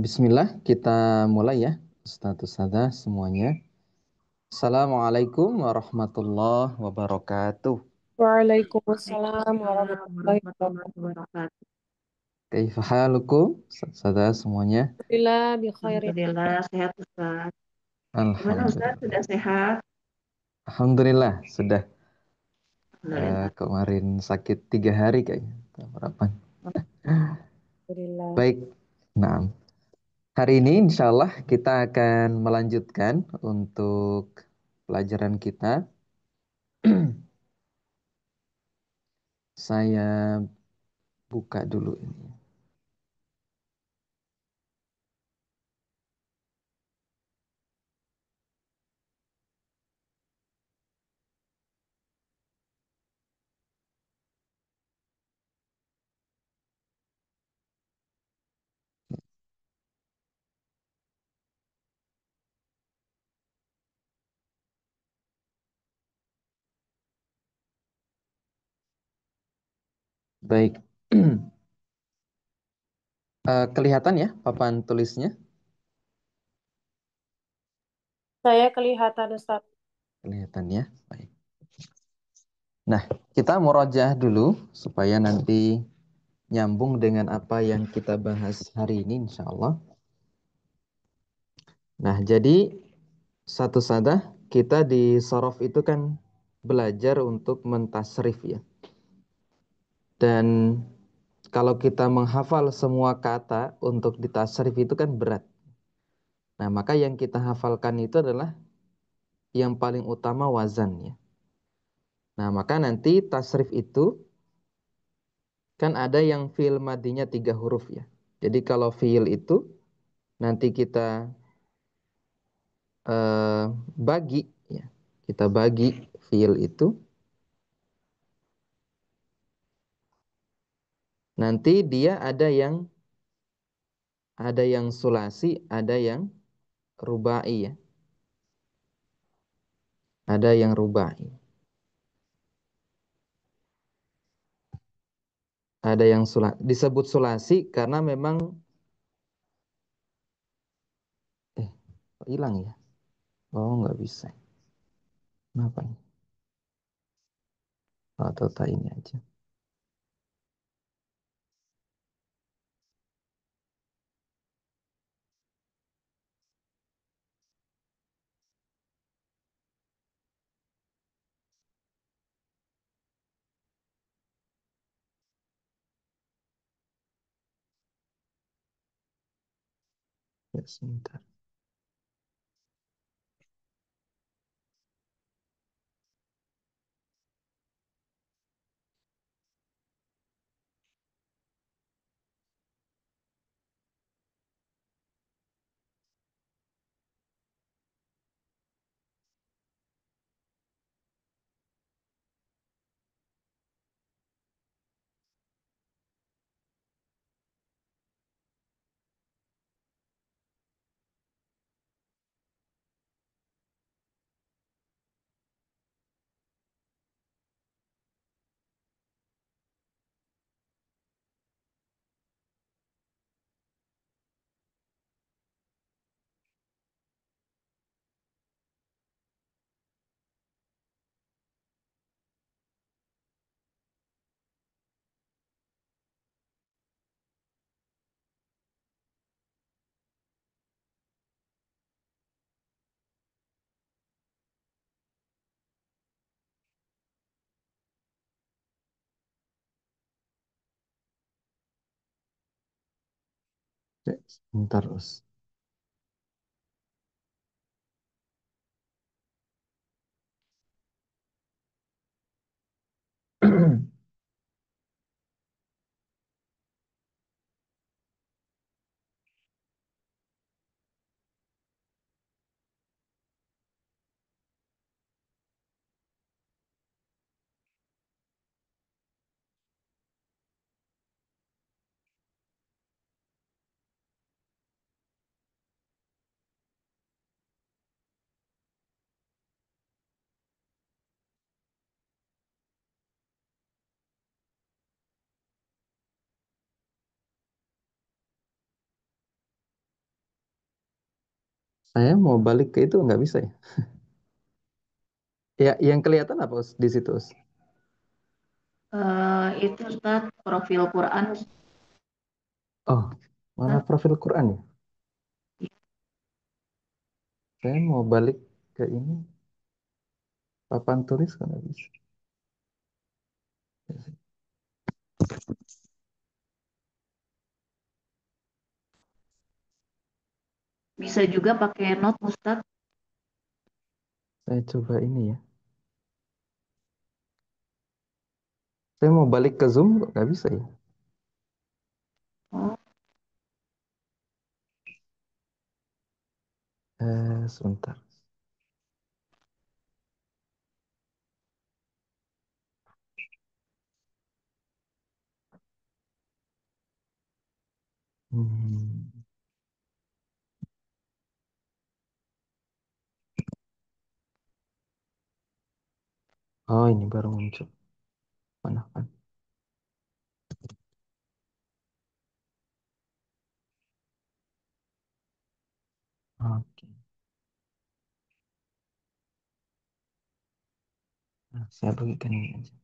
Bismillah, kita mulai ya, Ustadz Ustadzah semuanya. Assalamualaikum warahmatullahi wabarakatuh. Waalaikumsalam warahmatullahi wabarakatuh. Kaifa halukum, Ustadzah semuanya? Alhamdulillah bi khairin. Alhamdulillah sehat Ustaz. Gimana Ustaz? Alhamdulillah. Sudah sehat? Alhamdulillah, sudah. Alhamdulillah. Kemarin sakit 3 hari kayaknya. Berapa? Alhamdulillah. Baik, nah. Hari ini insya Allah kita akan melanjutkan untuk pelajaran kita. Saya buka dulu ini. Baik. Kelihatan ya papan tulisnya? Saya kelihatan Ustaz. Kelihatan ya. Baik. Nah, kita murojaah dulu supaya nanti nyambung dengan apa yang kita bahas hari ini insya Allah. Nah, jadi satu sadah kita di sorof itu kan belajar untuk mentasrif ya. Dan kalau kita menghafal semua kata untuk ditasrif itu kan berat. Nah, maka yang kita hafalkan itu adalah yang paling utama wazan ya. Nah, maka nanti tasrif itu kan ada yang fi'il madinya 3 huruf ya. Jadi kalau fi'il itu nanti kita eh, bagi ya. Kita bagi fi'il itu. Nanti dia ada yang sulasi, ada yang rubai ya. Ada yang rubai. Ada yang disebut sulasi karena memang kok hilang ya. Oh, nggak bisa. Kenapa nih? Atau tak ini aja. Ya, sebentar. Ya, sebentar, Us. Saya mau balik ke itu nggak bisa ya? Ya, yang kelihatan apa, Us, di situ, Us? Itu Ustaz profil Quran Oh, malah Ustaz. profil Quran ya? Saya mau balik ke ini, papan tulis kan nggak bisa. Bisa juga pakai note Ustaz. Saya coba ini ya. Saya mau balik ke Zoom kok nggak bisa ya? Oh, Sebentar. Hmm. Oh, ini baru muncul. Mana kan? Oke. Nah, saya bagikan ini aja.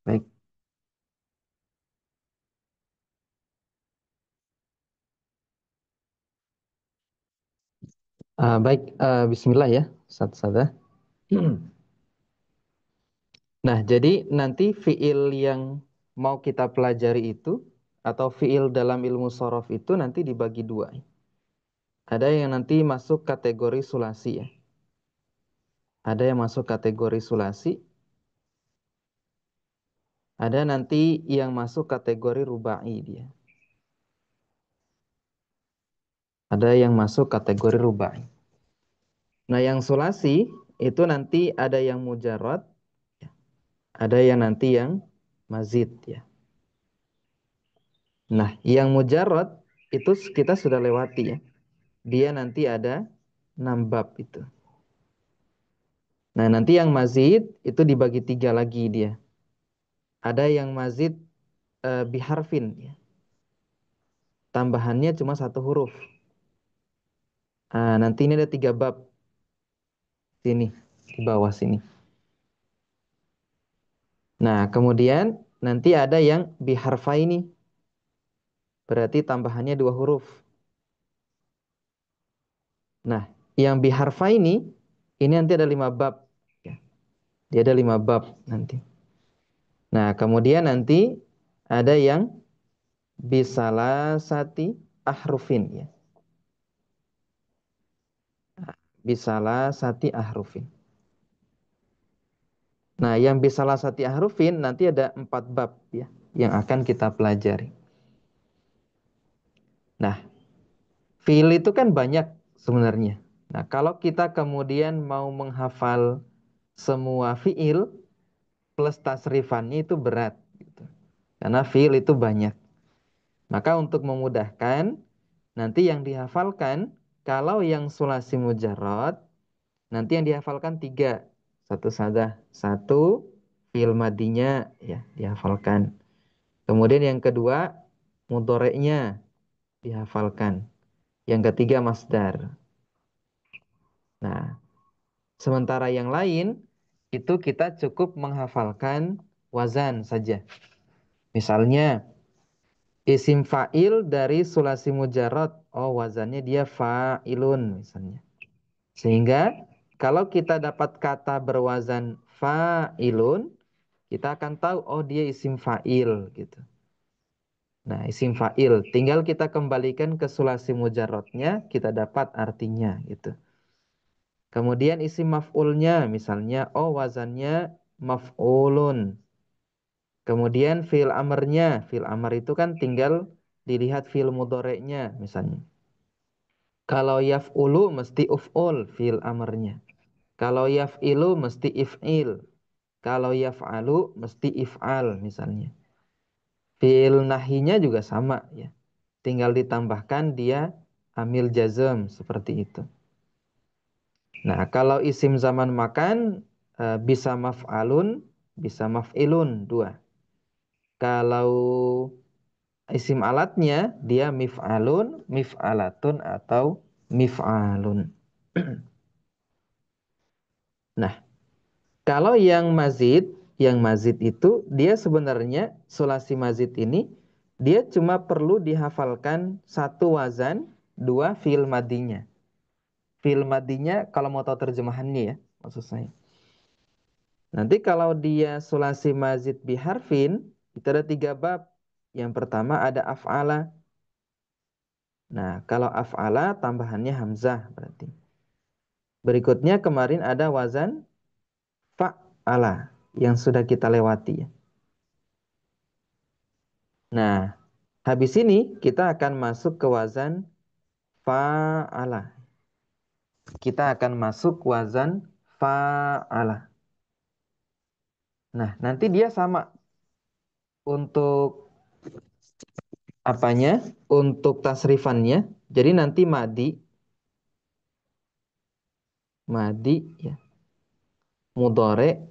Baik. Baik. Bismillah ya. Satu-satu. Nah, jadi nanti fiil yang mau kita pelajari itu atau fiil dalam ilmu sorof itu nanti dibagi dua. Ada yang nanti masuk kategori sulasi ya. Ada yang masuk kategori sulasi, ada nanti yang masuk kategori rubai dia. Ada yang masuk kategori rubai. Nah, yang sulasi itu nanti ada yang mujarrad, ada yang nanti yang mazid ya. Nah, yang mujarrad itu kita sudah lewati ya. Dia nanti ada 6 bab itu. Nah, nanti yang mazid itu dibagi 3 lagi dia. Ada yang mazid biharfin ya. Tambahannya cuma 1 huruf. Nah, nanti ini ada 3 bab. Sini, di bawah sini. Nah, kemudian nanti ada yang biharfaini. Berarti tambahannya 2 huruf. Nah, yang biharfaini ini nanti ada 5 bab. Ya. Dia ada 5 bab nanti. Nah, kemudian nanti ada yang bisalasati ahrufin ya. Bisalasati ahrufin. Nah, yang bisalasati ahrufin nanti ada 4 bab ya yang akan kita pelajari. Nah, fiil itu kan banyak sebenarnya. Nah, kalau kita kemudian mau menghafal semua fiil plus tasrifannya itu berat gitu. Karena fiil itu banyak. Maka untuk memudahkan, nanti yang dihafalkan, kalau yang sulasi mujarrad, nanti yang dihafalkan 3. Satu saja. Satu, fiil madinya ya dihafalkan. Kemudian yang kedua, mudhoreknya dihafalkan. Yang ketiga, masdar. Nah, sementara yang lain, itu kita cukup menghafalkan wazan saja. Misalnya, isim fa'il dari sulasi mujarrad. Oh, wazannya dia fa'ilun misalnya. Sehingga kalau kita dapat kata berwazan fa'ilun, kita akan tahu oh dia isim fa'il gitu. Nah, isim fa'il tinggal kita kembalikan ke sulasi mujarradnya, kita dapat artinya gitu. Kemudian isim maf'ulnya misalnya oh wazannya maf'ulun. Kemudian fi'il amarnya, fi'il amar itu kan tinggal dilihat fi'il mudhoreknya misalnya. Kalau yaf'ulu mesti uf'ul fi'il amarnya. Kalau yaf'ilu mesti if'il. Kalau yaf'alu mesti if'al misalnya. Fi'il nahinya juga sama ya. Tinggal ditambahkan dia amil jazm seperti itu. Nah, kalau isim zaman makan bisa maf'alun, bisa maf'ilun dua. Kalau isim alatnya dia mif'alun, mif'alatun atau mif'alun. Nah, kalau yang mazid itu dia sebenarnya sulasi mazid ini dia cuma perlu dihafalkan 1 wazan, 2 fi'il madinya. Fi'il madinya kalau mau tahu terjemahannya ya, maksud saya. Nanti kalau dia sulasi mazid biharfin, itu ada 3 bab. Yang pertama ada af'ala. Nah, kalau af'ala tambahannya hamzah berarti. Berikutnya kemarin ada wazan fa'ala yang sudah kita lewati ya. Nah, habis ini kita akan masuk ke wazan fa'ala. Kita akan masuk wazan fa'ala. Nah, nanti dia sama untuk apanya? Untuk tasrifannya. Jadi nanti madi ya, mudhore,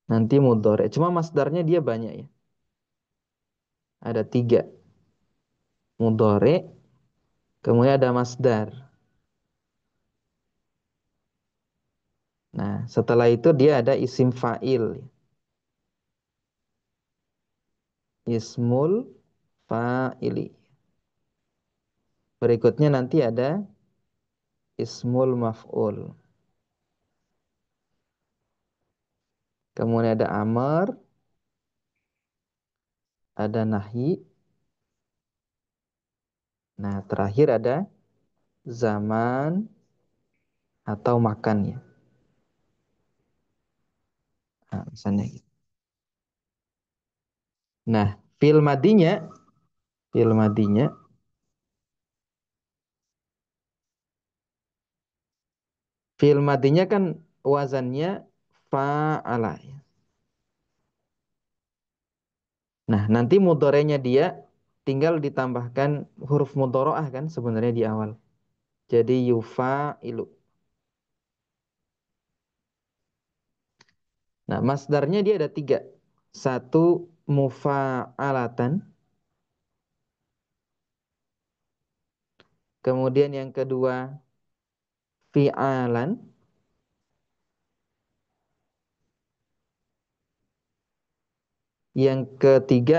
nanti mudhore. Cuma masdarnya dia banyak ya. Ada 3. Mudhore, kemudian ada masdar. Nah, setelah itu dia ada isim fa'il. Ismul fa'ili. Berikutnya nanti ada ismul maf'ul. Kemudian ada amar, ada nahi. Nah, terakhir ada zaman atau makan ya. Nah, misalnya gitu. Nah, fi'il madinya, fi'il madinya, fi'il madinya kan wazannya fa'ala ya. Nah, nanti mudorenya dia tinggal ditambahkan huruf mudoro'ah kan sebenarnya di awal. Jadi yufa'ilu. Nah, masdarnya dia ada tiga. Satu mufa'alatan. Kemudian yang kedua fi'alan. Yang ketiga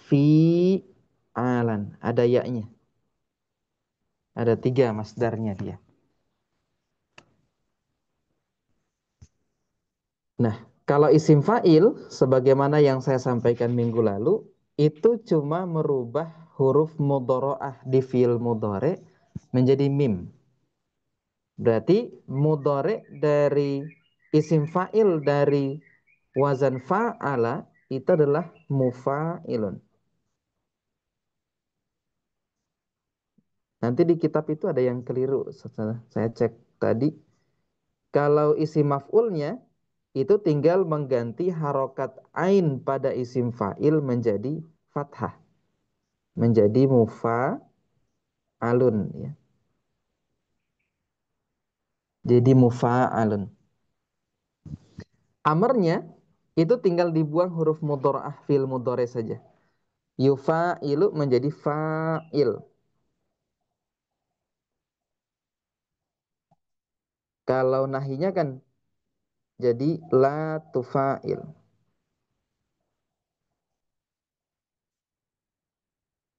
fi'alan. Ada ya-nya. Ada tiga masdarnya dia. Nah, kalau isim fa'il, sebagaimana yang saya sampaikan minggu lalu, itu cuma merubah huruf mudhoro'ah di fi'il mudhore menjadi mim. Berarti mudhore dari isim fa'il dari wazan fa'ala itu adalah mufa'ilun. Nanti di kitab itu ada yang keliru. Setelah saya cek tadi, kalau isim maf'ulnya itu tinggal mengganti harokat ain pada isim fa'il menjadi fathah, menjadi mufa'alun ya. Jadi mufa'alun. Amarnya itu tinggal dibuang huruf mudhora'ah fil mudhore saja. Yufa'ilu menjadi fa'il. Kalau nahinya kan jadi la tufa'il.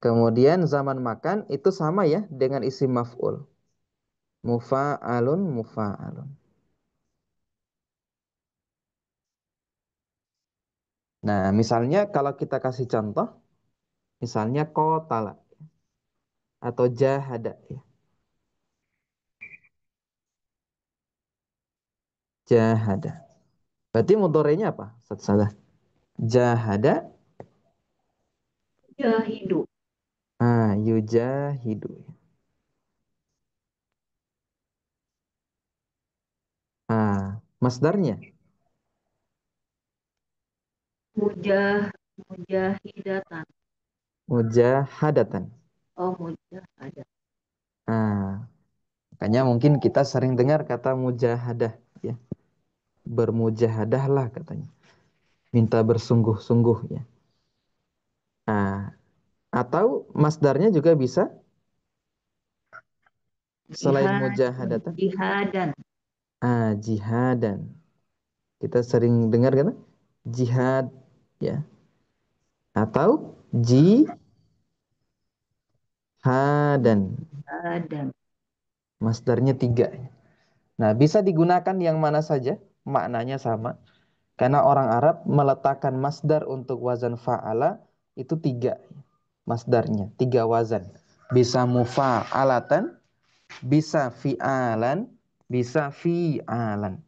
Kemudian zaman makan itu sama ya dengan isim maf'ul. Mufa'alun, mufa'alun. Nah, misalnya kalau kita kasih contoh, misalnya qatala atau jahada ya. Jahada. Berarti mudhorenya apa? Salah. Jahada, Jahidu. yujahidu. Masdarnya Mujahidatan. mujahadatan. Oh, mujahadah. Ah, makanya mungkin kita sering dengar kata mujahadah ya. Bermujahadahlah katanya. Minta bersungguh-sungguh ya. Ah, atau masdarnya juga bisa selain Jihad, mujahadatan. jihadan. Jihadan. Kita sering dengar kan? Jihad ya. Atau jihadan. Jihadan. Masdarnya tiga. Nah, bisa digunakan yang mana saja, maknanya sama. Karena orang Arab meletakkan masdar untuk wazan fa'ala itu tiga. Masdarnya, tiga wazan. Bisa mufa'alatan, bisa fi'alan, bisa fi'alan.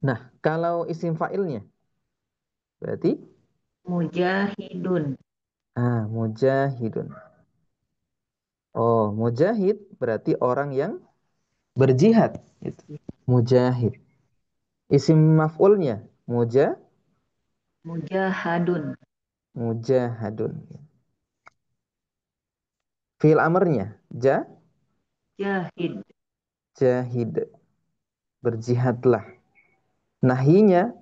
Nah, kalau isim fa'ilnya, berarti Mujahidun. mujahidun. Oh, mujahid berarti orang yang berjihad. Gitu. Mujahid. Isim maf'ulnya, Mujahadun. mujahadun. Fi'il amrnya, Jahid. jahid. Berjihadlah. Nahinya,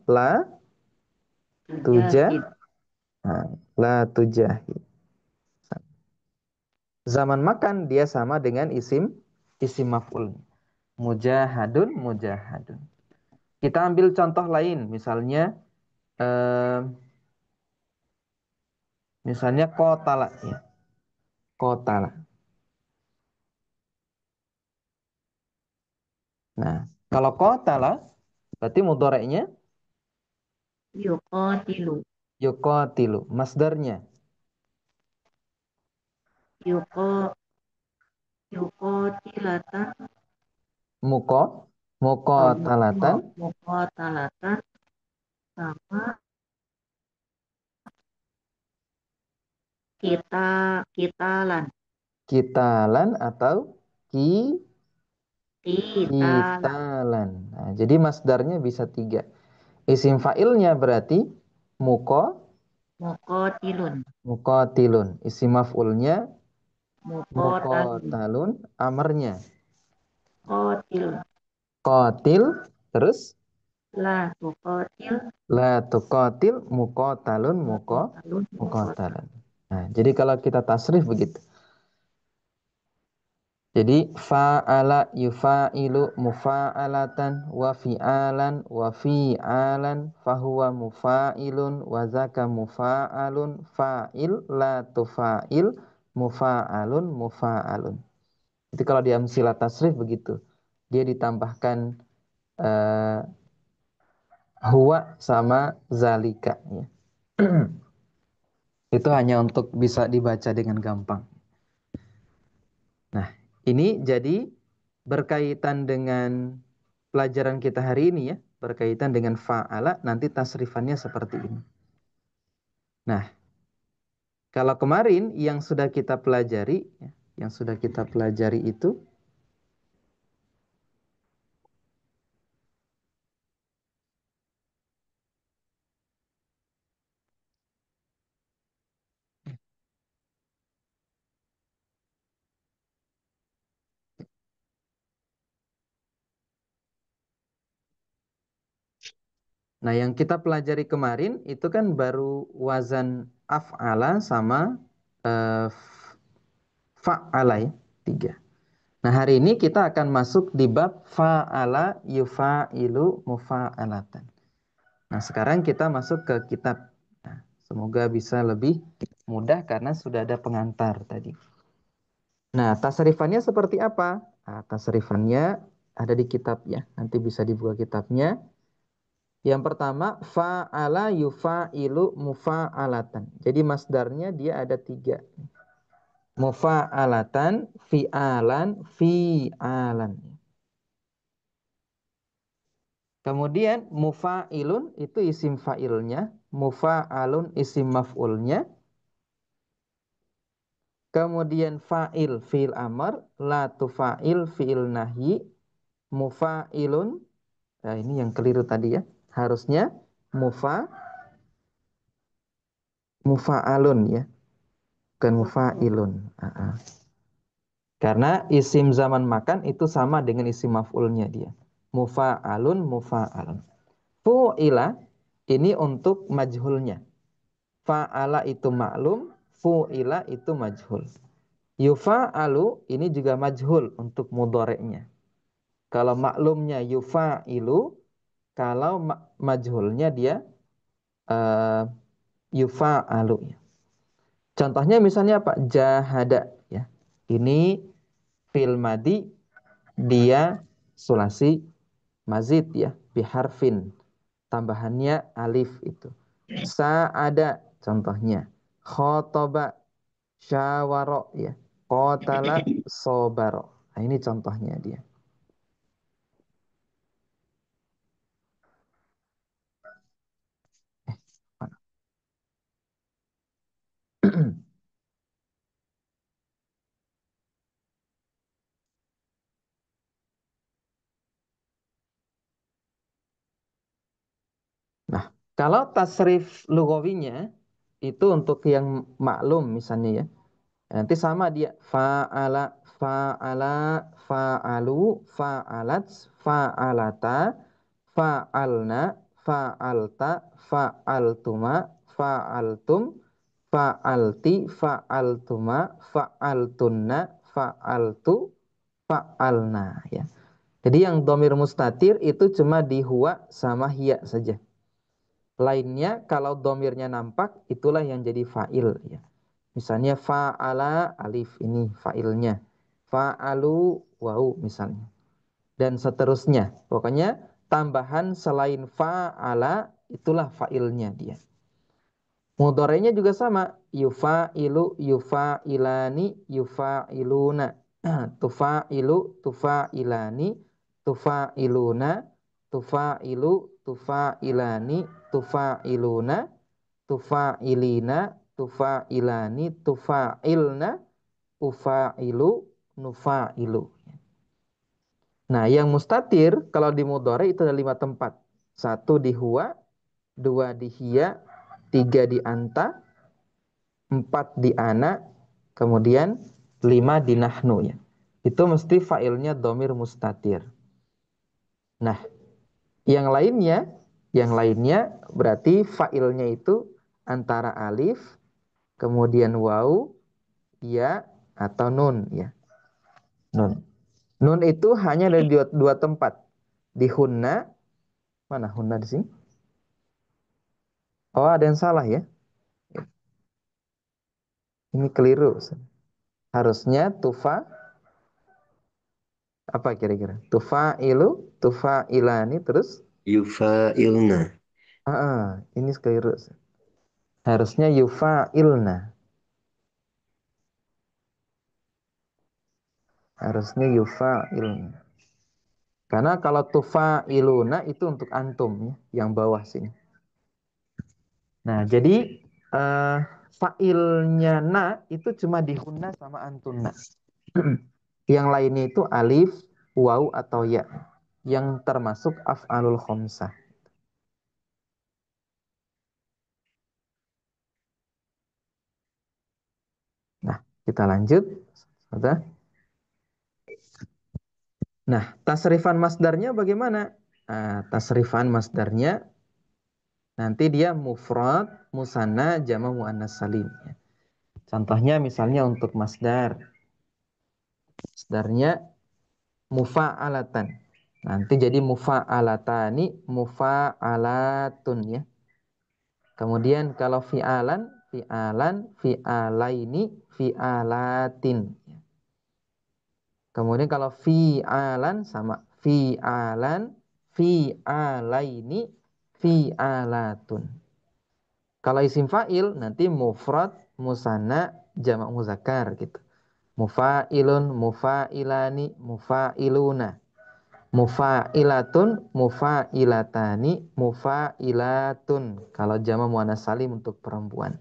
tuja, Tujahid. nah, la tujahid. Zaman makan dia sama dengan isim maf'ul. Mujahadun, mujahadun. Kita ambil contoh lain, eh, misalnya kotala ya. Kotala. Nah, kalau qatala berarti mudhari'nya yuqatilu, yuqatilu. Masdarnya yuqa, yuqatilatan, muqa, muqatalatan, muqatalatan, sama kitalan, kitalan atau ki kitalan, kitalan. Nah, jadi masdarnya bisa tiga. Isim fa'ilnya berarti muqa, muqatilun, muqatilun. Isim maf'ulnya muqatalun, muqatalun. Amarnya qatil, qatil. Terus la tuqatil, la tuqatil muqatalun muqatalun, muqatal, muqatalan. Nah, jadi kalau kita tasrif begitu. Jadi fa'ala yufa'ilu mufa'alatan wa fi'alan wa fi'alan fahuwa mufa'ilun wa zaka mufa'alun fa'il la tufa'il mufa'alun mufa'alun. Jadi kalau di amsilah tasrif begitu. Dia ditambahkan eh, huwa sama zalika ya. Itu hanya untuk bisa dibaca dengan gampang. Nah, ini jadi berkaitan dengan pelajaran kita hari ini ya, berkaitan dengan fa'ala, nanti tasrifannya seperti ini. Nah, kalau kemarin yang sudah kita pelajari, ya, yang sudah kita pelajari itu, nah yang kita pelajari kemarin itu kan baru wazan af'ala sama fa'ala ya, tiga. Nah, hari ini kita akan masuk di bab fa'ala yufa'ilu mufa'alatan. Nah, sekarang kita masuk ke kitab. Nah, semoga bisa lebih mudah karena sudah ada pengantar tadi. Nah, tasrifannya seperti apa? Nah, tasrifannya ada di kitab ya. Nanti bisa dibuka kitabnya. Yang pertama, fa'ala yufa'ilu mufa'alatan. Jadi masdarnya dia ada tiga. Mufa'alatan, fi'alan, fi'alan. Kemudian mufa'ilun itu isim fa'ilnya, mufa'alun isim maf'ulnya. Kemudian fa'il fi'il amr, la tufa'il fi'il nahyi, mufa'ilun. Nah, ini yang keliru tadi ya. Harusnya mufa'alun ya, bukan mufa'ilun. Karena isim zaman makan itu sama dengan isim maf'ulnya dia. Mufa'alun, mufa'alun. Fu'ila ini untuk majhulnya. Fa'ala itu maklum, fu'ila itu majhul. Yufa'alu ini juga majhul untuk mudhari'nya. Kalau maklumnya yufa'ilu, kalau majhulnya dia uh, yufa'alu ya. Contohnya misalnya apa? Jahada ya. Ini fil madi dia sulasi mazid ya, biharfin. Tambahannya alif itu. Sa'ada contohnya. Khotoba syawaro ya. Qatala sobaro. Nah, ini contohnya dia. Nah, kalau tasrif lugawinya itu untuk yang maklum misalnya ya. Nanti sama dia fa'ala, fa'ala, fa'alu, fa'alat, fa'alata, fa'alna, fa'alta, fa'altuma, fa'altum, fa'alti, fa'altuma, fa'altunna, fa'altu, fa'alna ya. Jadi yang domir mustatir itu cuma di huwa sama hiya saja. Lainnya kalau domirnya nampak itulah yang jadi fa'il ya. Misalnya fa'ala alif ini fa'ilnya. Fa'alu wau misalnya. dan seterusnya. Pokoknya tambahan selain fa'ala itulah fa'ilnya dia. Mudhari'nya juga sama, yufa'ilu, yufa'ilani, yufa'iluna. Tufa'ilu, tufa'ilani, tufa'iluna, tufa'ilu, tufa'ilani, tufa'iluna, tufa'ilina, tufa'ilani, tufa'ilna, ufa'ilu, nufa'ilu. Nah, yang mustatir kalau di mudhari itu ada 5 tempat. 1 di huwa, 2 di hiya, 3 di anta, 4 di ana, kemudian 5 di nahnu ya. Itu mesti fa'ilnya domir mustatir. Nah, yang lainnya berarti fa'ilnya itu antara alif, kemudian waw, ya, atau nun ya. Nun. Nun itu hanya ada di dua tempat. Di hunna, mana hunna di sini? Oh, ada yang salah ya. Ini keliru. Harusnya tufa, apa kira-kira? Tufa ilu, tufa ilani, terus? Yufailna. Ini keliru. Harusnya yufa ilna. Harusnya yufa ilna. Karena kalau tufa iluna itu untuk antum ya, yang bawah sini. Nah, jadi fa'ilnya na itu cuma di hunna sama antunna. Yang lainnya itu alif, waw, atau ya. Yang termasuk af'alul khomsah. Nah, kita lanjut. Sudah. Nah, tasrifan masdarnya bagaimana? Tasrifan masdarnya nanti dia mufrad, musanna, jama' muannas salim. Contohnya misalnya untuk masdar. Masdarnya mufa'alatan. Nanti jadi mufa'alatani, mufa'alatun ya. Kemudian kalau fi'alan, fi'alan, fi'alaini, fi'alatin. Kemudian kalau fi'alan sama fi'alan, fi'alaini, fi'alatun. Kalau isim fa'il nanti mufrad, musanna, jamak muzakkar gitu. Mufa'ilun, mufa'ilani, mufa'iluna. Mufa'ilatun, mufa'ilatani, mufa'ilatun. Kalau jama' muannas salim untuk perempuan.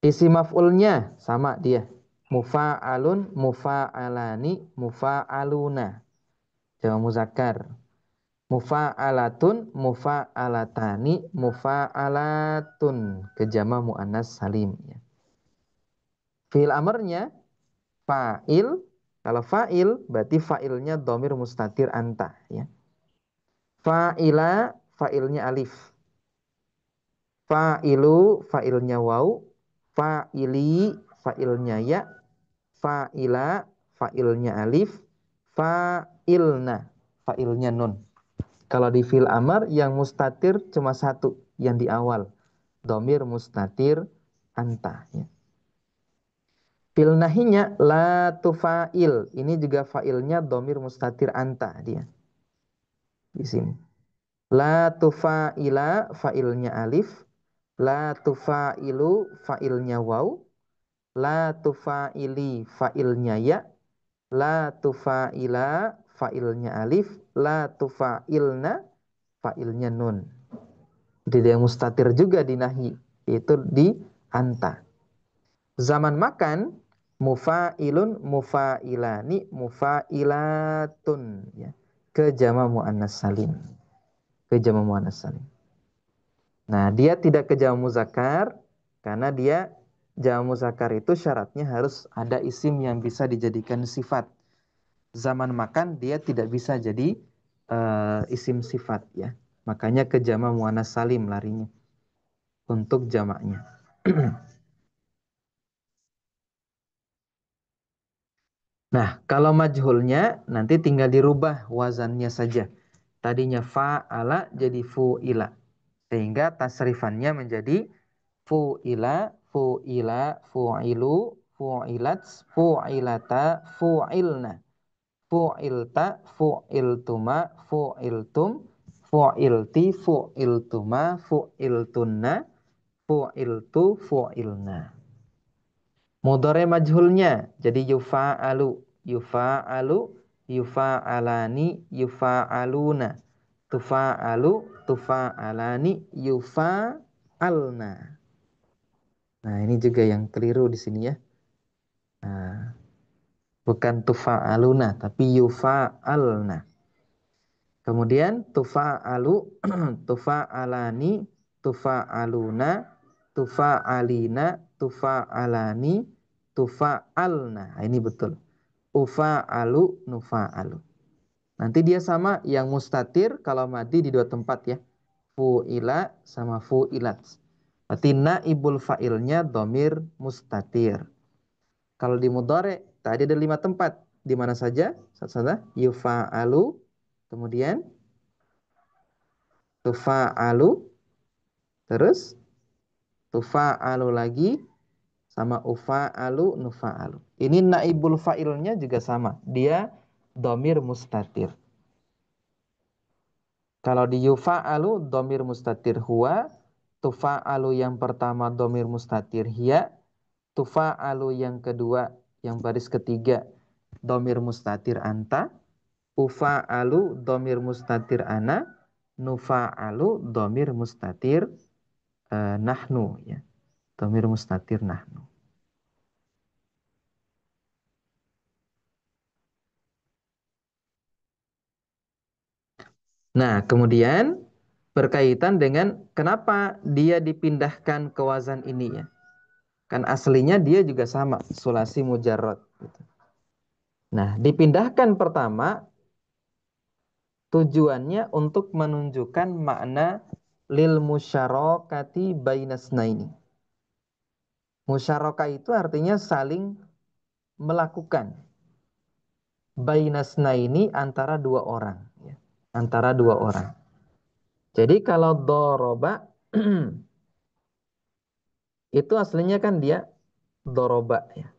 Isi maf'ulnya sama dia. Mufa'alun, mufa'alani, mufa'aluna. Jama' muzakkar. Mufa'alatun, mufa'alatani, mufa'alatun. Ke jama' muannas salim ya. Fi'il amarnya fa'il. Kalau fa'il berarti fa'ilnya dhamir mustatir anta ya. Fa'ila, fa'ilnya alif. Fa'ilu, fa'ilnya waw. Fa'ili, fa'ilnya ya. Fa'ila, fa'ilnya alif. Fa'ilna, fa'ilnya nun. Kalau di fil amar yang mustatir cuma satu, yang di awal. Domir mustatir anta. Ya. Fil nahinya la tufa'il. Ini juga fa'ilnya domir mustatir anta dia. Di sini. La tufa'ila fa'ilnya alif. La tufa'ilu fa'ilnya waw. La tufa'ili fa'ilnya ya. La tufa'ila fa'ilnya alif. La tufa'ilna fa'ilnya nun. Jadi dia mustatir juga di nahi. Itu di anta. Zaman makan mufa'ilun, mufa'ilani, mufa'ilatun. Ya. Ke jama' muannas salim. Ke jama' muannas salim. Nah, dia tidak ke jama' muzakkar karena dia jama' muzakkar itu syaratnya harus ada isim yang bisa dijadikan sifat. Zaman makan dia tidak bisa jadi isim sifat ya. Makanya ke jama' muannas salim larinya untuk jamaknya. Nah, kalau majhulnya nanti tinggal dirubah wazannya saja. Tadinya fa'ala jadi fu'ila. Sehingga tasrifannya menjadi fu'ila, fu'ila, fu'ilu, fu'ilats, fu'ilata, fu'ilna. fu'ilta, fu'iltuma, fu'iltum, fu'ilti, fu'iltuma, fu'iltunna, fu'iltu, fu'ilna. Mudhari majhulnya jadi yufa'alu, yufa'alu, yufa'alani, yufa'aluna, tufa'alu, tufa'alani, yufa'alna. Nah, ini juga yang keliru di sini ya. Nah, bukan tufa'aluna tapi yufa'alna. Kemudian tufa'alu, tufa'alani, tufa'aluna, tufa'alina, tufa'alani, tufa'alna. Nah, ini betul. Ufa'alu, nufa'alu. Nanti dia sama yang mustatir kalau madi di dua tempat ya. Fu'ila sama fu'ilat. Berarti naibul fa'ilnya domir mustatir. Kalau di mudhari tadi ada 5 tempat. Di mana saja? Satu-satu. Yufa'alu, kemudian tufa'alu, terus tufa'alu lagi, sama ufa'alu, nufa'alu. Ini naibul fa'ilnya juga sama. Dia domir mustatir. Kalau di yufa'alu domir mustatir huwa, tufa'alu yang pertama domir mustatir hiya, tufa'alu yang kedua yang baris ketiga domir mustatir anta, ufa'alu domir mustatir ana, nufa'alu domir mustatir nahnu ya. Domir mustatir nahnu. Nah, kemudian berkaitan dengan kenapa dia dipindahkan ke wazan ini ya. Kan aslinya dia juga sama, sulasi mujarrad gitu. Nah, dipindahkan pertama tujuannya untuk menunjukkan makna lil musyarakati bainasnaini. Musyarakah itu artinya saling melakukan. Bainasnaini antara dua orang ya. Antara dua orang. Jadi kalau doroba itu aslinya kan dia doroba ya.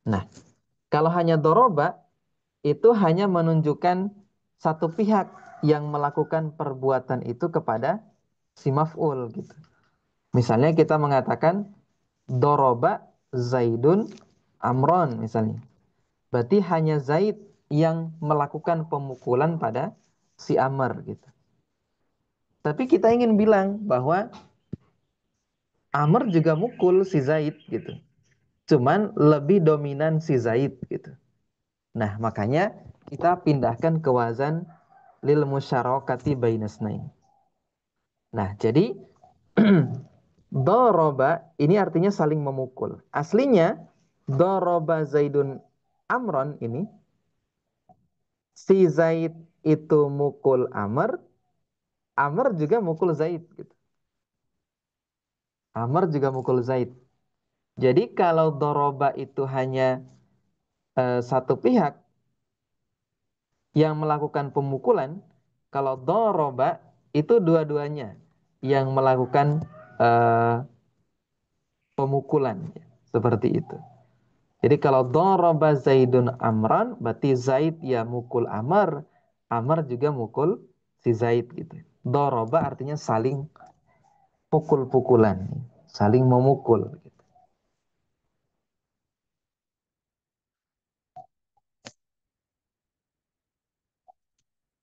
Nah, kalau hanya doroba itu hanya menunjukkan satu pihak yang melakukan perbuatan itu kepada si maf'ul gitu. Misalnya kita mengatakan doroba Zaidun Amron misalnya. Berarti hanya Zaid yang melakukan pemukulan pada si Amr gitu. Tapi kita ingin bilang bahwa Amr juga mukul si Zaid gitu. Cuman lebih dominan si Zaid gitu. Nah, makanya kita pindahkan ke wazan lil musyarakati bainasnain. Nah, jadi doroba ini artinya saling memukul. Aslinya doroba Zaidun Amron ini si Zaid itu mukul Amr, Amr juga mukul Zaid gitu. Amr juga mukul Zaid. Jadi kalau doroba itu hanya satu pihak yang melakukan pemukulan, kalau doroba itu dua-duanya yang melakukan eh, pemukulan ya, seperti itu. Jadi kalau doroba Zaidun Amran, berarti Zaid ya mukul Amr, Amr juga mukul si Zaid gitu. Doroba artinya saling pukul-pukulan, saling memukul. Gitu.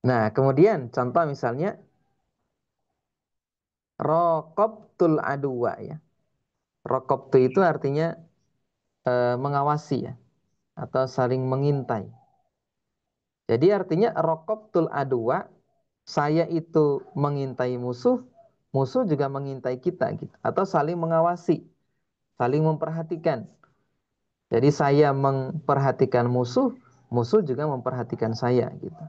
Nah, kemudian contoh misalnya raqabtul aduwa ya. Raqabtu itu artinya mengawasi ya atau saling mengintai. Jadi artinya raqabtul aduwa, saya itu mengintai musuh, musuh juga mengintai kita gitu atau saling mengawasi, saling memperhatikan. Jadi saya memperhatikan musuh, musuh juga memperhatikan saya gitu.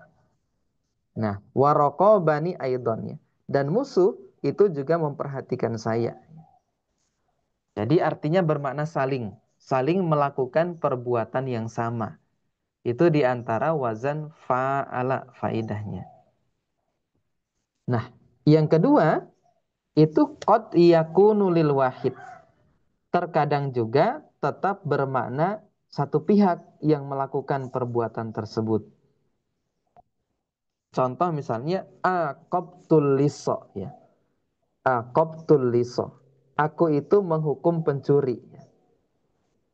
Nah, waraqabani aidon ya. Dan musuh itu juga memperhatikan saya. Jadi artinya bermakna saling, saling melakukan perbuatan yang sama. Itu diantara wazan fa'ala faidahnya. Nah, yang kedua itu qad yakunu lil wahid. Terkadang juga tetap bermakna satu pihak yang melakukan perbuatan tersebut. Contoh misalnya aqabtul liso ya. Aqabtul liso. Aku itu menghukum pencuri.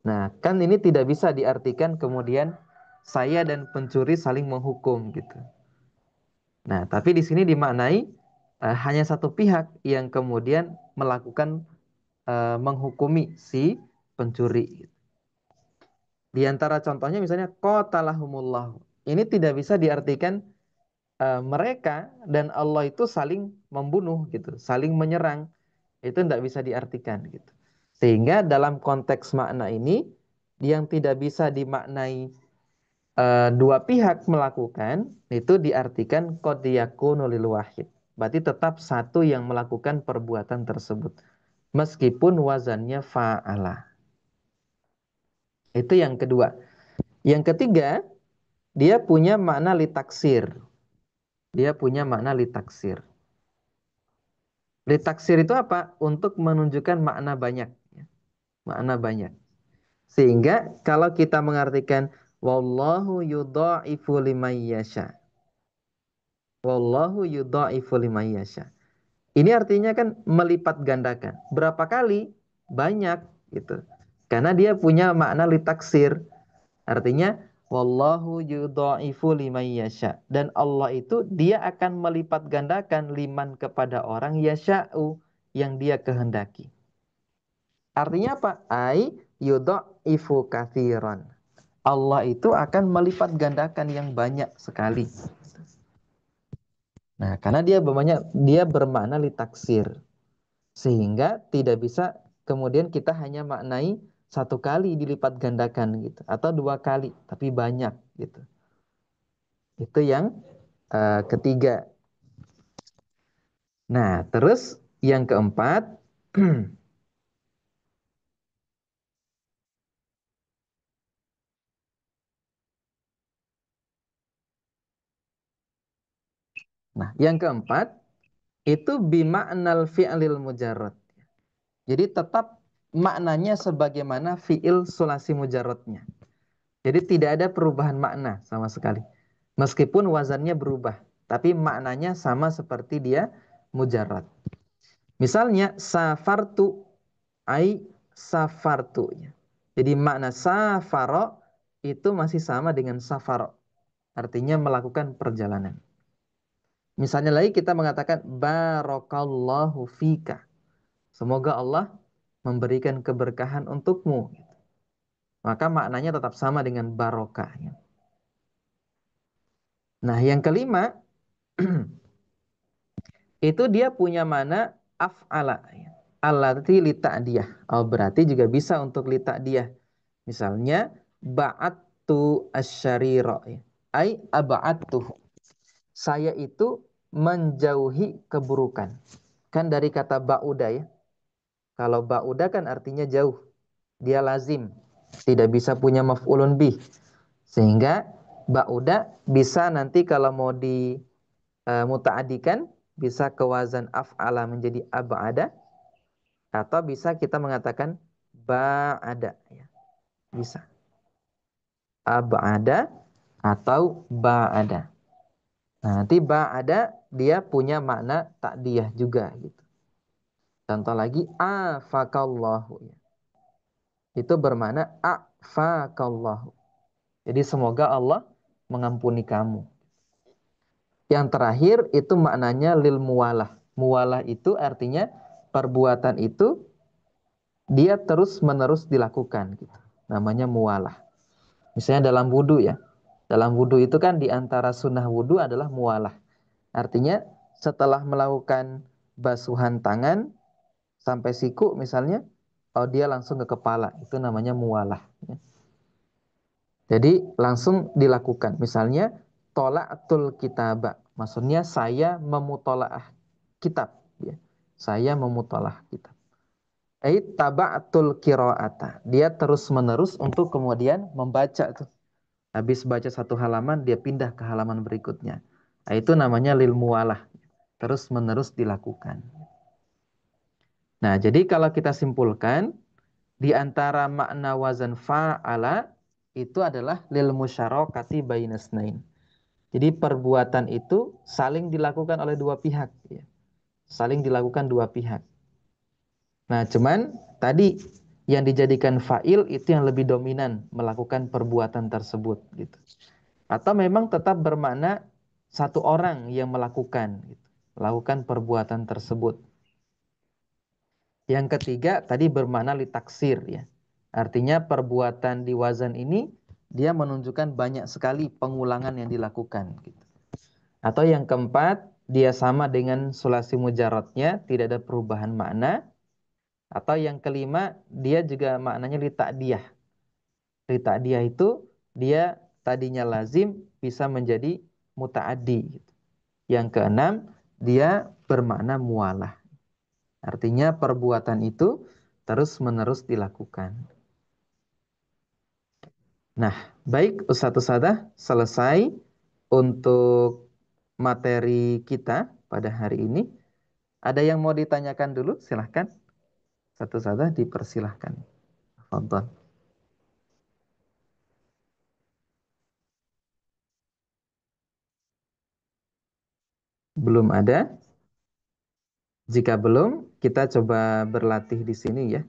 Nah, kan ini tidak bisa diartikan kemudian saya dan pencuri saling menghukum gitu. Nah, tapi di sini dimaknai hanya satu pihak yang kemudian melakukan menghukumi si pencuri. Di antara contohnya misalnya qatalahumullah. Ini tidak bisa diartikan mereka dan Allah itu saling membunuh gitu, saling menyerang. Itu tidak bisa diartikan gitu. Sehingga dalam konteks makna ini yang tidak bisa dimaknai dua pihak melakukan itu diartikan qad yakunu lil wahid. Berarti tetap satu yang melakukan perbuatan tersebut meskipun wazannya fa'ala. Itu yang kedua. Yang ketiga, dia punya makna litaksir. Dia punya makna litaksir. Litaksir itu apa? Untuk menunjukkan makna banyak. Makna banyak. Sehingga kalau kita mengartikan wallahu yudha'ifu liman yasha. Wallahu yudha'ifu liman yasha. Ini artinya kan melipat gandakan. Berapa kali? Banyak gitu. Karena dia punya makna litaksir. Artinya wallahu yudha'ifu liman yasha. Dan Allah itu dia akan melipat gandakan liman kepada orang yasha'u yang dia kehendaki. Artinya apa? Ai yudha'ifu katsiran. Allah itu akan melipat gandakan yang banyak sekali. Nah, karena dia bermakna litaksir. Sehingga tidak bisa kemudian kita hanya maknai satu kali dilipat gandakan gitu atau dua kali tapi banyak gitu. Itu yang ketiga. Nah, terus yang keempat Nah, yang keempat itu bima'nal fi'lil mujarrad. Jadi tetap maknanya sebagaimana fi'il sulasi mujarradnya. Jadi tidak ada perubahan makna sama sekali. Meskipun wazannya berubah, tapi maknanya sama seperti dia mujarrad. Misalnya safartu ai safartu. Jadi makna safaro itu masih sama dengan safaro. Artinya melakukan perjalanan. Misalnya lagi kita mengatakan barakallahu fika. Semoga Allah memberikan keberkahan untukmu. Maka maknanya tetap sama dengan barokah. Nah, yang kelima itu dia punya mana af'ala. Allati li ta'diyah. Oh, berarti juga bisa untuk li ta'diyah. Misalnya ba'attu asyarira. Ai aba'attuhu. Saya itu menjauhi keburukan. Kan dari kata ba'uda ya. Kalau ba'uda kan artinya jauh. Dia lazim. Tidak bisa punya maf'ulun bih. Sehingga ba'uda bisa nanti kalau mau di muta'adikan bisa ke wazan af'ala menjadi ab'ada atau bisa kita mengatakan ba'ada ya. Bisa ab'ada atau ba'ada. Nah, nanti ba'ada dia punya makna ta'diyah juga gitu. Contoh lagi afakallahu ya. Itu bermakna afakallahu. Jadi semoga Allah mengampuni kamu. Yang terakhir itu maknanya lil muwalah. Muwalah itu artinya perbuatan itu dia terus-menerus dilakukan gitu. Namanya muwalah. Misalnya dalam wudu ya. Dalam wudu itu kan di antara sunnah wudu adalah muwalah. Artinya setelah melakukan basuhan tangan sampai siku misalnya, oh dia langsung ke kepala. Itu namanya muwalah. Ya. Jadi langsung dilakukan. Misalnya tola'atul kitabah. Maksudnya saya memutolaah kitab. Ya. Saya memutolaah kitab. Taba'atul qira'ata. Dia terus-menerus untuk kemudian membaca tuh. Habis baca satu halaman, dia pindah ke halaman berikutnya. Itu namanya lil muwalah. Terus-menerus dilakukan. Nah, jadi kalau kita simpulkan, di antara makna wazan fa'ala itu adalah lil musyarakati bainasnain. Jadi perbuatan itu saling dilakukan oleh dua pihak, ya. Saling dilakukan dua pihak. Nah, cuman tadi yang dijadikan fa'il itu yang lebih dominan melakukan perbuatan tersebut gitu. Atau memang tetap bermakna satu orang yang melakukan gitu, melakukan perbuatan tersebut. Yang ketiga tadi bermakna litaksir ya. Artinya perbuatan di wazan ini dia menunjukkan banyak sekali pengulangan yang dilakukan gitu. Atau yang keempat dia sama dengan sulasi mujaradnya, tidak ada perubahan makna. Atau yang kelima dia juga maknanya lita'diyah. Lita'diyah itu dia tadinya lazim bisa menjadi muta'addi gitu. Yang keenam dia bermakna mualah. Artinya perbuatan itu terus-menerus dilakukan. Nah, baik Ustadz Usadah, selesai untuk materi kita pada hari ini. Ada yang mau ditanyakan dulu? Silahkan. Ustadz Usadah dipersilahkan. Fadhal. Belum ada? Jika belum, kita coba berlatih di sini ya.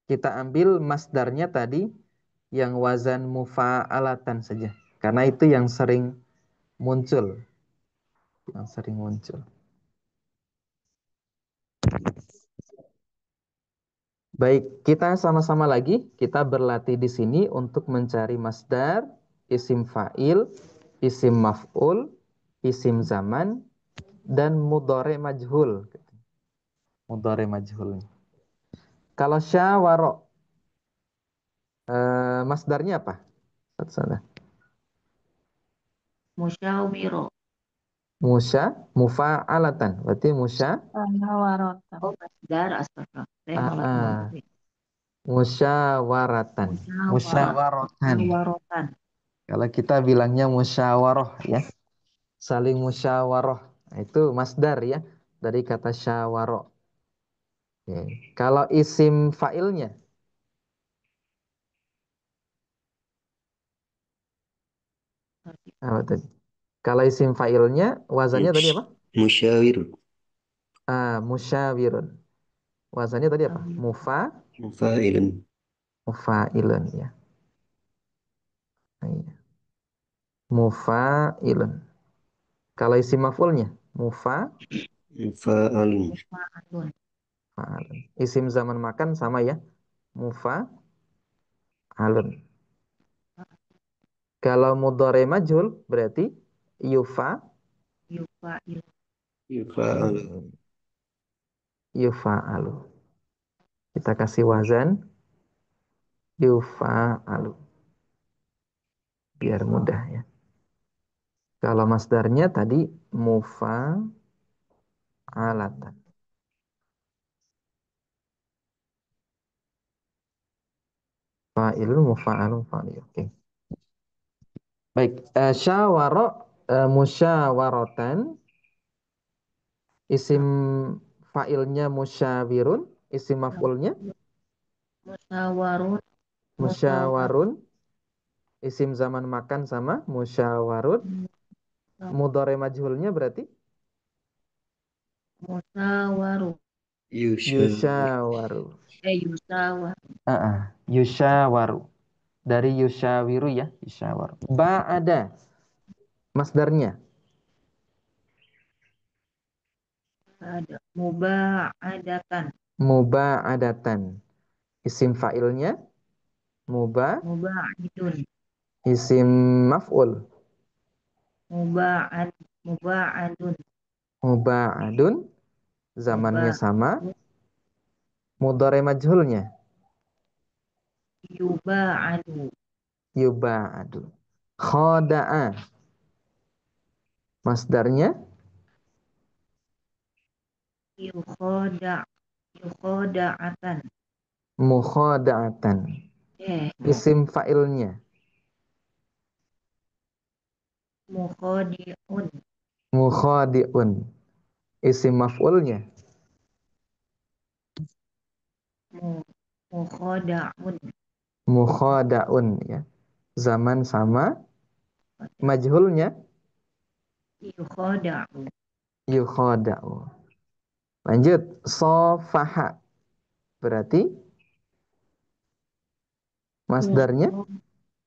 Kita ambil masdarnya tadi yang wazan mufa'alatan saja. Karena itu yang sering muncul. Yang sering muncul. Baik, kita sama-sama lagi. Kita berlatih di sini untuk mencari masdar, isim fa'il, isim maf'ul, isim zaman, dan mudhari majhul. Mudhari majhul. Kalau syawara, masdarnya apa? Satu-satu. Musyawiro. Musya, mufa'alatan. Berarti musya, Musyawaratan. Oh, masdar astagfirullah. Saya malah aa, ngomong. musyawaratan. Musyawaratan. Musyawaratan. Kalau kita bilangnya musyawarah ya. Saling musyawarah. Nah, itu masdar ya. Dari kata syawara. Oke. Kalau isim fa'ilnya, apa tadi? Kalau isim fa'ilnya, wazannya tadi apa? Musyawir, Musyawirun. Wazannya tadi apa? mufa'ilun, Mufa'ilun ya. Nah, iya. Mufa'ilun. Kalau isim maf'ulnya, mufa'alun, Mufa'alun. mufa'alun. Isim zaman makan sama ya. Mufa'alun. Kalau mudhari majhul berarti Yufa'il. yufa'alu, yufa'alu. Kita kasih wazan yufa'alu biar mudah ya. Kalau masdarnya tadi mufa'alatan. Fa'ilun mufa'alun fa'il. Oke. Baik, syawara musyawaratan, isim fa'ilnya musyawirun, isim maf'ulnya Musyawarun. Musyawarun. musyawarun, isim zaman makan sama musyawarun, mudhari majhulnya berarti Musyawaru. yusyawir, yusyawaru. Yusawar. Yusyawaru. Dari yusyawiru ya, yusyawaru. Ba'ada masdarnya Ada. Muba'adatan. muba'adatan. Isim fa'ilnya muba, Muba'idun. isim maf'ul Muba'ad. Muba'adun. muba'adun, zamannya sama, Muba'adun. mudhari majhulnya Yuba'adu. yuba'adu. Khada'a masdarnya Yukhoda. Yukhoda'atan. mukhada'atan. Eh. Isim fa'ilnya Mukhodi'un. mukhadi'un. Isim maf'ulnya Mukhoda'un. Mukhadaun ya. Zaman sama. Majhulnya Yukhoda'u. yukhada'u. Lanjut. Sofaha. Berarti masdarnya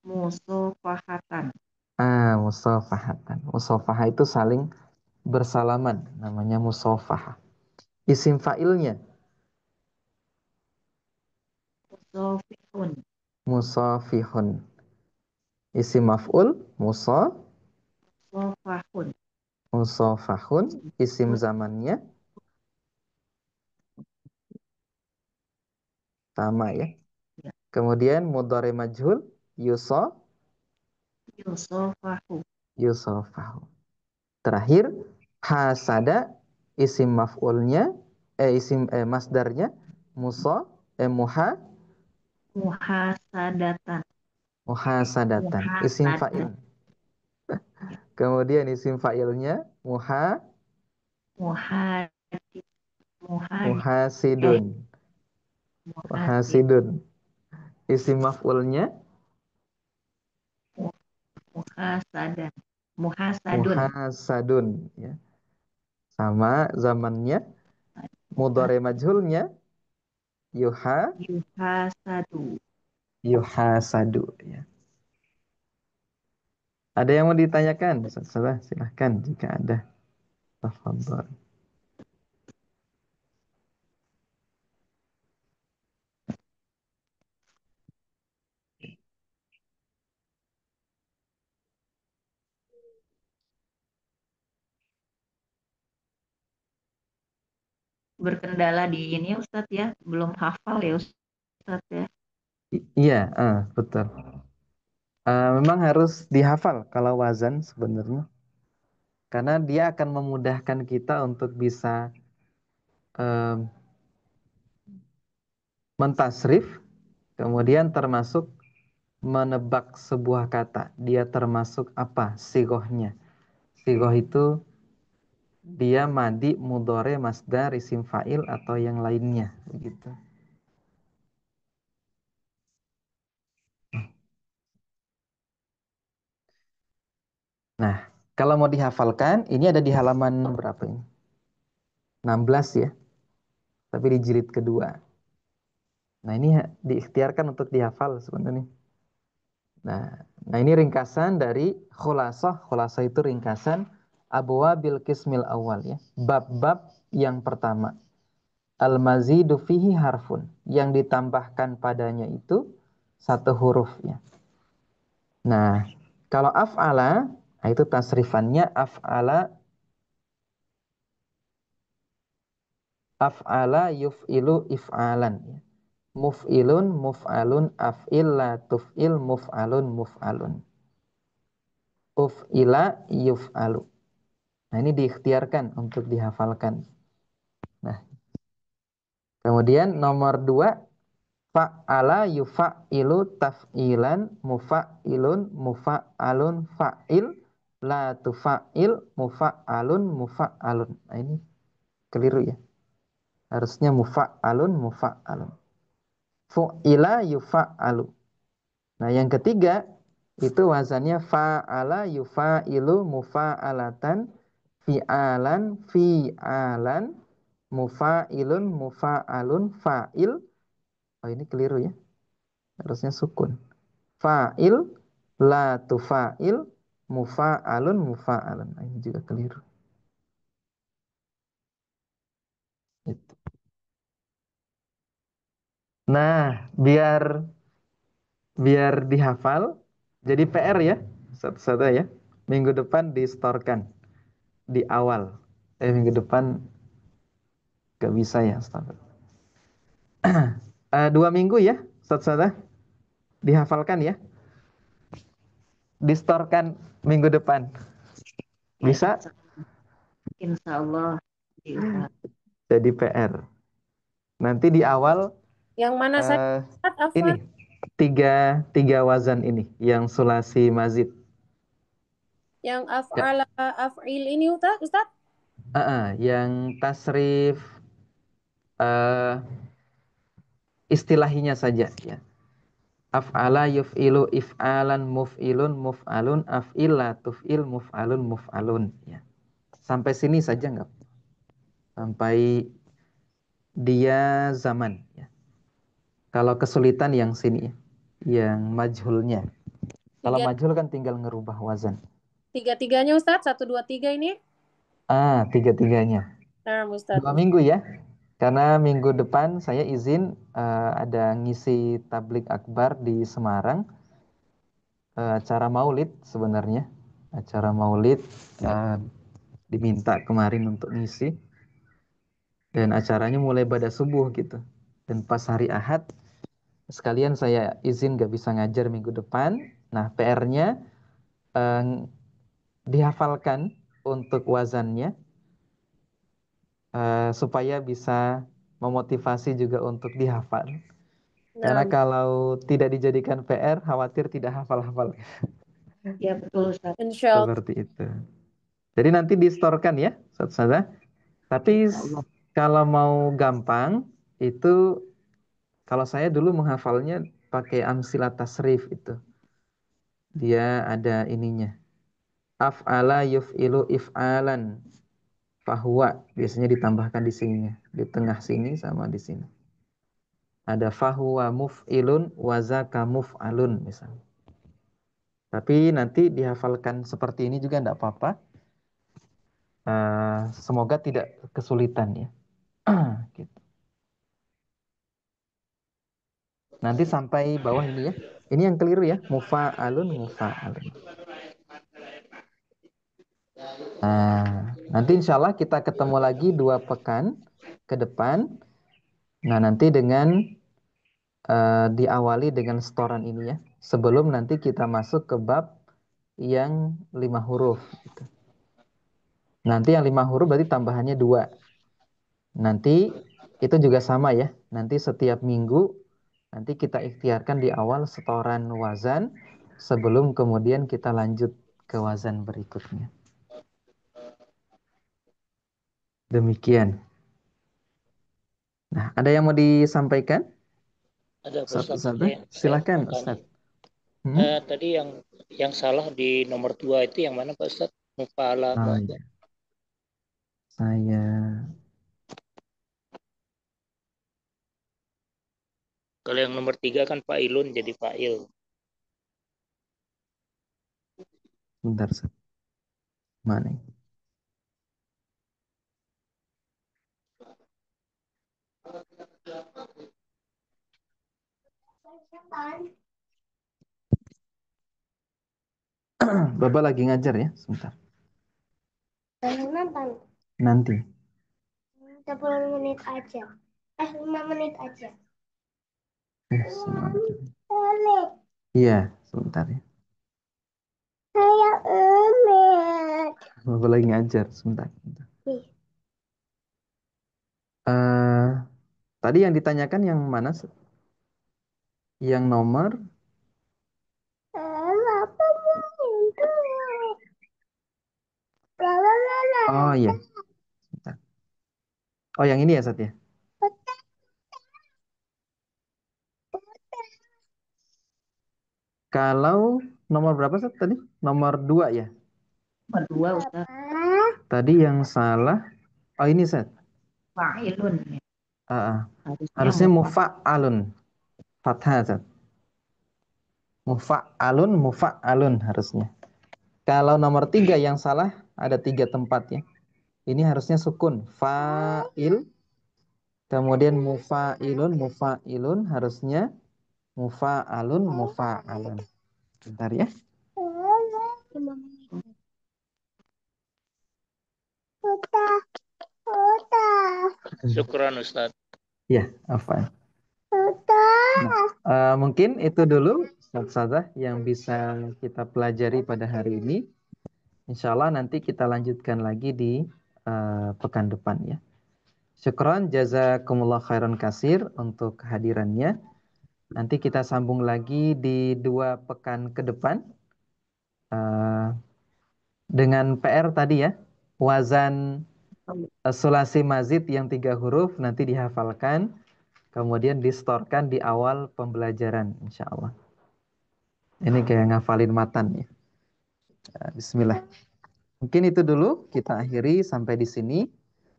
Musofahatan. musafahatan. Musafahah itu saling bersalaman, namanya musafahah. Isim fa'ilnya Musofihun. musafihun. Isim maf'ul Musofahun. musafahun. Isim zamannya sama ya. Ya. Kemudian mudhari majhul Yusofahu. yusafahu. Terakhir hasada, isim maf'ulnya masdarnya muha Muhasadatan. muhasadatan, isim fa'il. Muhasadan. Kemudian isim fa'ilnya Muhadid. Muhadid. muhasidun. Muhadid. Muhasidun. Isim maf'ulnya Muhasadan. Muhasadun. muhasadun ya. Sama zamannya. Mudhari majhulnya Yuhasadu. yuhasadu ya. Ada yang mau ditanyakan? Silahkan jika ada. Tafadhol. Berkendala di ini Ustadz ya, belum hafal ya Ustadz ya. Iya, betul. Memang harus dihafal kalau wazan sebenarnya. Karena dia akan memudahkan kita untuk bisa em, mentasrif, kemudian termasuk menebak sebuah kata. Dia termasuk apa? Sigohnya. Sigoh itu dia madi, mudhore, masdar, isim fa'il atau yang lainnya. Begitu. Nah, kalau mau dihafalkan, ini ada di halaman berapa ini? 16 ya. Tapi di jilid kedua. Nah, ini diikhtiarkan untuk dihafal sebenarnya. Nah, ini ringkasan dari khulasah. Khulasah itu ringkasan abwabil qismil awal ya. Bab-bab yang pertama. Al-mazidu fihi harfun. Yang ditambahkan padanya itu satu huruf ya. Nah, kalau af'ala, nah itu tasrifannya af'ala yuf'ilu if'alan ya. Muf'ilun muf'alun af'il la tuf'il muf'alun muf'alun. Uf'ila yuf'alu. Nah, ini diikhtiarkan untuk dihafalkan. Nah, kemudian nomor 2 fa'ala yuf'ilu taf'ilan mufa'ilun mufa'alun fa'il la tufa'il mufa'alun mufa'alun. Nah, ini keliru ya. Harusnya mufa'alun mufa'alun. Fu'ila yufa'alu. Nah, yang ketiga itu wazannya fa'ala yufa'ilu mufa'alatan fi'alan fi'alan mufa'ilun mufa'alun fa'il. Oh, ini keliru ya. Harusnya sukun. Fa'il la tufa'il mufa'alun mufa'alun. Nah, ini juga keliru. Itu. Nah, biar biar dihafal jadi PR ya. Satu-satu ya. Minggu depan distorkan di awal. Minggu depan gak bisa ya, Ustaz. 2 minggu ya, Ustaz. Dihafalkan ya. Distorkan minggu depan. Ya, Bisa? insya Allah diusahakan. Jadi PR. Nanti di awal Yang mana saya eh, Ustaz, ini Afwan? tiga wazan ini yang sulasi mazid. Yang Ya, af'ala af'il ini Ustaz? yang tasrif eh, istilahinya saja ya. Af'ala yuf'ilu if'alan muf'ilun muf'alun af'ila tuf'il muf'alun muf'alun ya. Sampai sini saja nggak? Sampai dia zaman ya. Kalau kesulitan yang sini ya, yang majhulnya. Kalau Tiga, majhul kan tinggal ngerubah wazan. tiga-tiganya Ustadz, satu, dua, tiga ini. Tiga-tiganya. Nah, Ustadz. 2 minggu ya. Karena minggu depan saya izin ada ngisi tablik akbar di Semarang. Acara maulid sebenarnya. Acara maulid diminta kemarin untuk ngisi. Dan acaranya mulai pada subuh gitu. Dan pas hari Ahad, sekalian saya izin gak bisa ngajar minggu depan. Nah, PR-nya dihafalkan untuk wazannya supaya bisa memotivasi juga untuk dihafal. Karena Nah, kalau tidak dijadikan PR, khawatir tidak hafal-hafal. Ya betul Ustaz. insya Allah. Seperti itu. Jadi nanti distorkan ya, Ustazah. Tapi Insya Allah. kalau mau gampang, itu kalau saya dulu menghafalnya pakai amsilah tasrif itu. Dia ada ininya. Af'ala yuf'ilu if'alan. Fahuwa. Biasanya ditambahkan di sini. Di tengah sini sama di sini. Ada fahuwa muf'ilun wazaka muf'alun misalnya. Tapi nanti dihafalkan seperti ini juga tidak apa-apa. Semoga tidak kesulitan ya. Gitu. Nanti sampai bawah ini ya. Ini yang keliru ya. Mufa'alun, mufa'alun. Nanti insya Allah kita ketemu lagi 2 pekan ke depan. Nah, nanti dengan diawali dengan setoran ini ya. Sebelum nanti kita masuk ke bab yang 5 huruf. Gitu. Nanti yang 5 huruf berarti tambahannya 2. Nanti itu juga sama ya. Nanti setiap minggu nanti kita ikhtiarkan di awal setoran wazan sebelum kemudian kita lanjut ke wazan berikutnya. Demikian. Nah, ada yang mau disampaikan? Ada Pak Ustadz, Satu-satu. Silakan Ustaz. tadi yang salah di nomor 2 itu yang mana Pak Ustadz? Mufa'ala Oh, apa? iya. Saya Kalau yang nomor 3 kan fa'ilun jadi fa'il. bentar Ustaz. Mana? Ini? Bapak lagi ngajar ya, sebentar. Nanti. 10 menit aja. 5 menit aja. Sebentar. Iya, sebentar ya. Saya emet. Bapak lagi ngajar, sebentar. Tadi yang ditanyakan yang mana? Yang nomor? Oh iya. Sebentar. Oh yang ini ya Sat ya? Kalau nomor berapa Sat tadi? Nomor 2 ya? Nomor 2 Ustaz. Tadi yang salah. Oh ini Sat. Fa'ilun. Harusnya mufa'alun. Fathah Sat. Mufa'alun harusnya. Kalau nomor 3 yang salah ada 3 tempat ya. Ini harusnya sukun. Fa'il. Kemudian mufa'ilun harusnya mufa'alun. Bentar ya. Syukran Ustadz. Ya, apa? Mungkin itu dulu Ustazah yang bisa kita pelajari pada hari ini. Insya Allah nanti kita lanjutkan lagi di pekan depan ya. Syukran jazakumullah khairan kasir untuk kehadirannya. Nanti kita sambung lagi di 2 pekan ke depan dengan PR tadi ya, wazan sulasi mazid yang 3 huruf nanti dihafalkan kemudian distorkan di awal pembelajaran, insya Allah. Ini kayak ngafalin matan ya. Bismillah. Mungkin itu dulu, kita akhiri sampai di sini.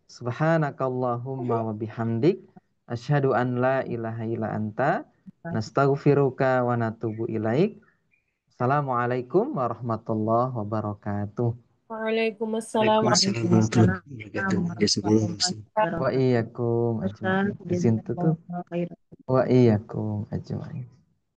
Subhanakallahumma wa bihamdik, asyhadu an la ilaha illa anta, nastaghfiruka wa natubu ilaik. Assalamualaikum warahmatullahi wabarakatuh. Waalaikumsalam. Waalaikumsalam warahmatullahi wabarakatuh. Jazakumullah khairan. Wa iyyakum ajmain. Di situ tuh wa iyyakum ajmain.